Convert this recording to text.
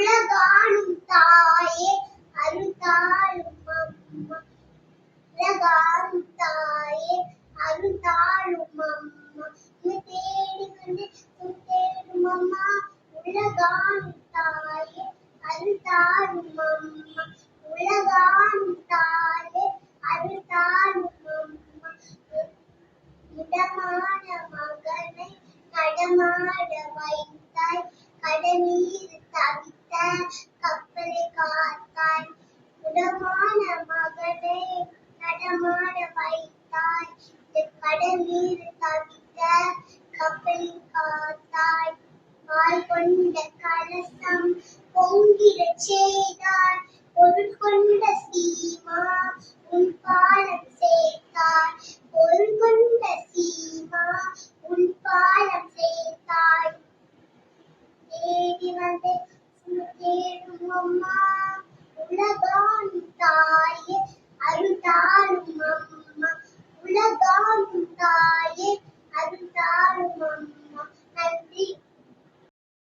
உலகாளும் தாயே அருள்தாரும் அம்மா. உலகாளும் தாயே அருள்தாரும் அம்மா. தேடி வந்து தேடும் அம்மா. உலகாளும் தாயே அருள்தாரும் அம்மா. உலகாளும் தாயே அருள்தாரும் அம்மா. இடமான மகனை நடமாட வைத்தாய். கடலில் தவித்த கப்பலை காத்தாய். இடமான மகனை நடமாட வைத்தாய். கடலில் தவித்த கப்பலை காத்தாய். பால் கொண்ட கலசம் பொங்கிடச் செய்தாய். பொருள் கொண்ட சீமா உன் பாலம் சேர்த்தாய். பொருள் கொண்ட சீமா உன் பாலம் சேர்த்தாய். தேடி வந்து தேடும் அம்மா. உலகாளும் தாயே அருள்தாரும் அம்மா. உலகாளும் தாயே அருள்தாரும் அம்மா.